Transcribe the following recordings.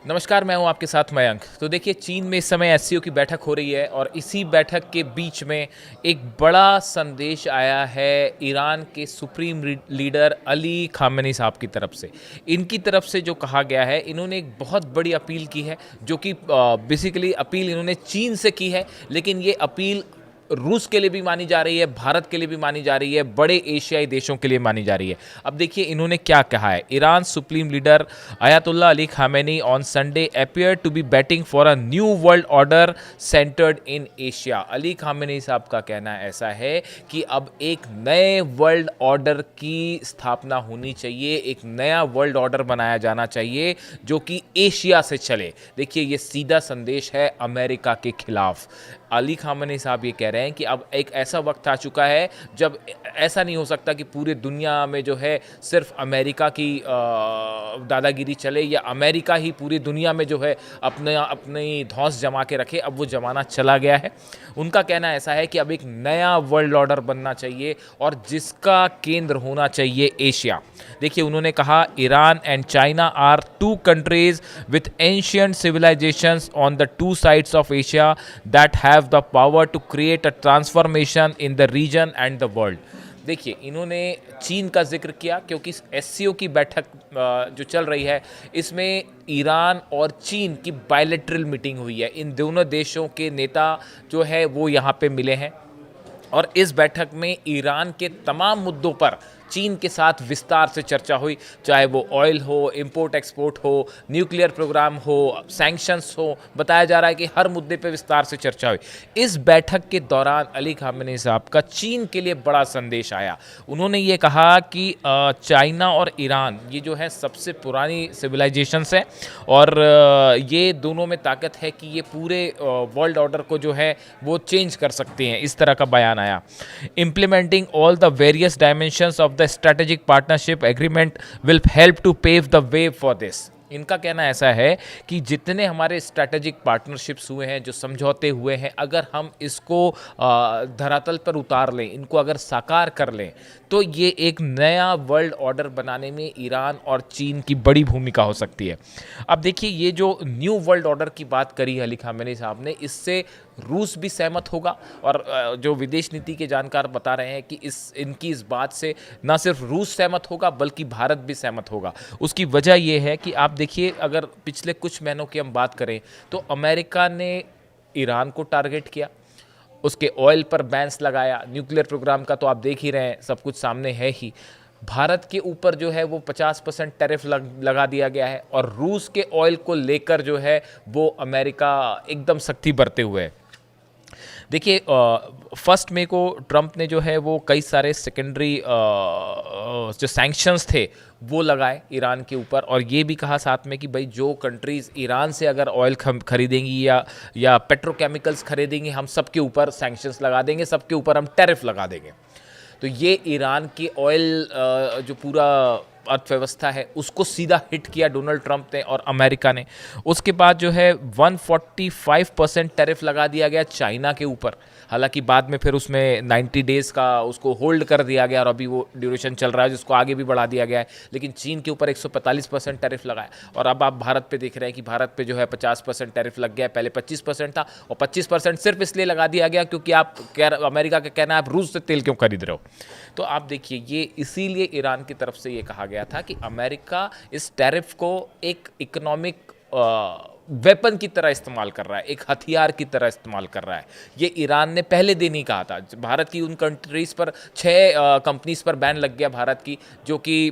नमस्कार, मैं हूं आपके साथ मयंक। तो देखिए, चीन में इस समय एससीओ की बैठक हो रही है और इसी बैठक के बीच में एक बड़ा संदेश आया है ईरान के सुप्रीम लीडर अली खामेनी साहब की तरफ से। इनकी तरफ से जो कहा गया है, इन्होंने एक बहुत बड़ी अपील की है, जो कि बेसिकली अपील इन्होंने चीन से की है, लेकिन ये अपील रूस के लिए भी मानी जा रही है, भारत के लिए भी मानी जा रही है, बड़े एशियाई देशों के लिए मानी जा रही है। अब देखिए इन्होंने क्या कहा है। Iran supreme leader Ayatollah Ali Khamenei on Sunday appear to be batting for a new world order centred in Asia. Ali Khamenei साहब का कहना ऐसा है कि अब एक नए वर्ल्ड ऑर्डर की स्थापना होनी चाहिए, एक नया वर्ल्ड ऑर्डर बनाया जाना चाहिए जो कि एशिया से चले। देखिए, ये सीधा संदेश है अमेरिका के खिलाफ। अली खामेनी साहब ये कह रहे हैं कि अब एक ऐसा वक्त आ चुका है जब ऐसा नहीं हो सकता कि पूरे दुनिया में जो है सिर्फ अमेरिका की दादागिरी चले, या अमेरिका ही पूरी दुनिया में जो है अपनी धौंस जमा के रखे। अब वो ज़माना चला गया है। उनका कहना ऐसा है कि अब एक नया वर्ल्ड ऑर्डर बनना चाहिए और जिसका केंद्र होना चाहिए एशिया। देखिए, उन्होंने कहा Iran and China are two countries with ancient civilisations on the two sides of Asia that have the power to create a transformation in the region and the world. देखिए, इन्होंने चीन का जिक्र किया क्योंकि एससीओ की बैठक जो चल रही है, इसमें ईरान और चीन की बायलैटरल मीटिंग हुई है। इन दोनों देशों के नेता जो है वो यहाँ पे मिले हैं और इस बैठक में ईरान के तमाम मुद्दों पर चीन के साथ विस्तार से चर्चा हुई, चाहे वो ऑयल हो, इंपोर्ट एक्सपोर्ट हो, न्यूक्लियर प्रोग्राम हो, सैंक्शंस हो। बताया जा रहा है कि हर मुद्दे पे विस्तार से चर्चा हुई। इस बैठक के दौरान अली खामेनी साहब का चीन के लिए बड़ा संदेश आया। उन्होंने ये कहा कि चाइना और ईरान ये जो है सबसे पुरानी सिविलाइजेशंस हैं और ये दोनों में ताकत है कि ये पूरे वर्ल्ड ऑर्डर को जो है वो चेंज कर सकते हैं। इस तरह का बयान आया। Implementing all the various dimensions of the strategic partnership agreement will help to pave the way for this। इनका कहना ऐसा है कि जितने हमारे स्ट्रैटेजिक पार्टनरशिप्स हुए हैं, जो समझौते हुए हैं, अगर हम इसको धरातल पर उतार लें, इनको अगर साकार कर लें, तो ये एक नया वर्ल्ड ऑर्डर बनाने में ईरान और चीन की बड़ी भूमिका हो सकती है। अब देखिए, ये जो न्यू वर्ल्ड ऑर्डर की बात करी अली खामेनी साहब ने, इससे रूस भी सहमत होगा और जो विदेश नीति के जानकार बता रहे हैं कि इनकी इस बात से न सिर्फ रूस सहमत होगा बल्कि भारत भी सहमत होगा। उसकी वजह यह है कि आप देखिए, अगर पिछले कुछ महीनों की हम बात करें तो अमेरिका ने ईरान को टारगेट किया, उसके ऑयल पर बैन्स लगाया, न्यूक्लियर प्रोग्राम का तो आप देख ही रहे हैं, सब कुछ सामने है ही। भारत के ऊपर जो है वो 50% टैरिफ लगा दिया गया है और रूस के ऑयल को लेकर जो है वो अमेरिका एकदम सख्ती बरते हुए है। देखिए, 1 मई को ट्रंप ने जो है वो कई सारे सेकेंडरी जो सैंक्शंस थे वो लगाए ईरान के ऊपर और ये भी कहा साथ में कि भाई जो कंट्रीज़ ईरान से अगर ऑयल खरीदेंगी या पेट्रोकेमिकल्स खरीदेंगी, हम सबके ऊपर सैंक्शंस लगा देंगे, सबके ऊपर हम टैरिफ लगा देंगे। तो ये ईरान की ऑयल जो पूरा अर्थव्यवस्था है उसको सीधा हिट किया डोनाल्ड ट्रंप ने और अमेरिका ने। उसके बाद जो है 145% टैरिफ लगा दिया गया चाइना के ऊपर। हालांकि बाद में फिर उसमें 90 डेज़ का उसको होल्ड कर दिया गया और अभी वो ड्यूरेशन चल रहा है जिसको आगे भी बढ़ा दिया गया है। लेकिन चीन के ऊपर 145% टैरिफ लगाया और अब आप भारत पे देख रहे हैं कि भारत पे जो है 50% टैरिफ लग गया। पहले 25% था और 25% सिर्फ इसलिए लगा दिया गया क्योंकि अमेरिका का कहना है आप रूस से तेल क्यों खरीद रहे हो। तो आप देखिए, ये इसीलिए ईरान की तरफ से ये कहा गया था कि अमेरिका इस टैरिफ को एक इकोनॉमिक वेपन की तरह इस्तेमाल कर रहा है, एक हथियार की तरह इस्तेमाल कर रहा है। ये ईरान ने पहले दिन ही कहा था। भारत की उन कंट्रीज़ पर 6 कंपनीज़ पर बैन लग गया भारत की, जो कि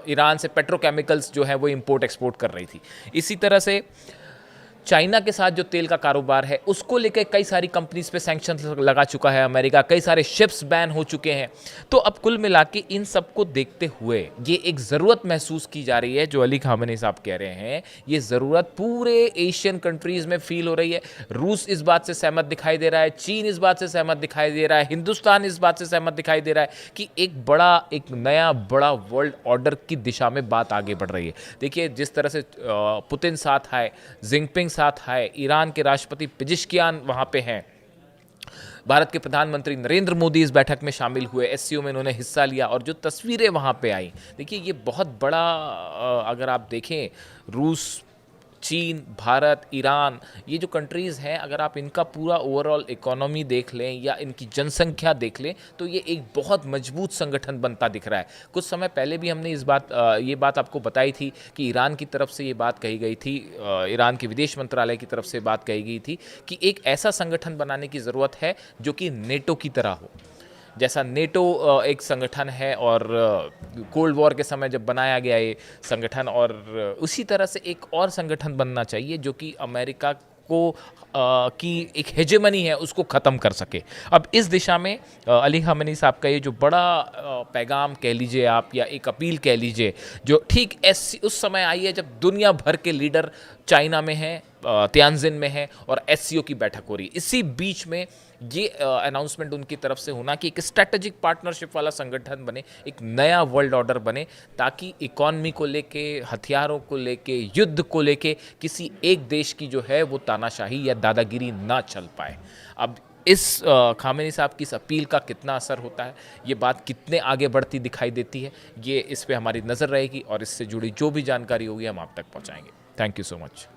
ईरान से पेट्रोकेमिकल्स जो है वो इंपोर्ट एक्सपोर्ट कर रही थी। इसी तरह से चाइना के साथ जो तेल का कारोबार है उसको लेकर कई सारी कंपनीज पे सैंक्शन लगा चुका है अमेरिका, कई सारे शिप्स बैन हो चुके हैं। तो अब कुल मिला के इन सबको देखते हुए ये एक ज़रूरत महसूस की जा रही है, जो अली खामेनी साहब कह रहे हैं, ये ज़रूरत पूरे एशियन कंट्रीज़ में फील हो रही है। रूस इस बात से सहमत दिखाई दे रहा है, चीन इस बात से सहमत दिखाई दे रहा है, हिंदुस्तान इस बात से सहमत दिखाई दे रहा है कि एक नया बड़ा वर्ल्ड ऑर्डर की दिशा में बात आगे बढ़ रही है। देखिए, जिस तरह से पुतिन साथ आए, जिनपिंग साथ आए, ईरान के राष्ट्रपति पेजिशकियान वहां पे हैं, भारत के प्रधानमंत्री नरेंद्र मोदी इस बैठक में शामिल हुए, एससीओ में इन्होंने हिस्सा लिया और जो तस्वीरें वहां पे आई, देखिए ये बहुत बड़ा अगर आप देखें, रूस चीन, भारत, ईरान, ये जो कंट्रीज़ हैं, अगर आप इनका पूरा ओवरऑल इकोनॉमी देख लें या इनकी जनसंख्या देख लें तो ये एक बहुत मजबूत संगठन बनता दिख रहा है। कुछ समय पहले भी हमने ये बात आपको बताई थी कि ईरान की तरफ से ये बात कही गई थी, ईरान के विदेश मंत्रालय की तरफ से बात कही गई थी कि एक ऐसा संगठन बनाने की ज़रूरत है जो कि नेटो की तरह हो। जैसा नेटो एक संगठन है और कोल्ड वॉर के समय जब बनाया गया ये संगठन, और उसी तरह से एक और संगठन बनना चाहिए जो कि अमेरिका को की एक हेजेमनी है उसको ख़त्म कर सके। अब इस दिशा में अली ख़ामेनी साहब का ये जो बड़ा पैगाम कह लीजिए आप या एक अपील कह लीजिए, जो ठीक ऐसी उस समय आई है जब दुनिया भर के लीडर चाइना में हैं, तियानजिन में है और एससीओ की बैठक हो रही है। इसी बीच में ये अनाउंसमेंट उनकी तरफ से होना कि एक स्ट्रैटेजिक पार्टनरशिप वाला संगठन बने, एक नया वर्ल्ड ऑर्डर बने, ताकि इकॉनमी को लेके, हथियारों को लेके, युद्ध को लेके किसी एक देश की जो है वो तानाशाही या दादागिरी ना चल पाए। अब इस ख़ामेनी साहब की इस अपील का कितना असर होता है, ये बात कितने आगे बढ़ती दिखाई देती है, ये इस पे हमारी नज़र रहेगी और इससे जुड़ी जो भी जानकारी होगी हम आप तक पहुँचाएंगे। Thank you so much.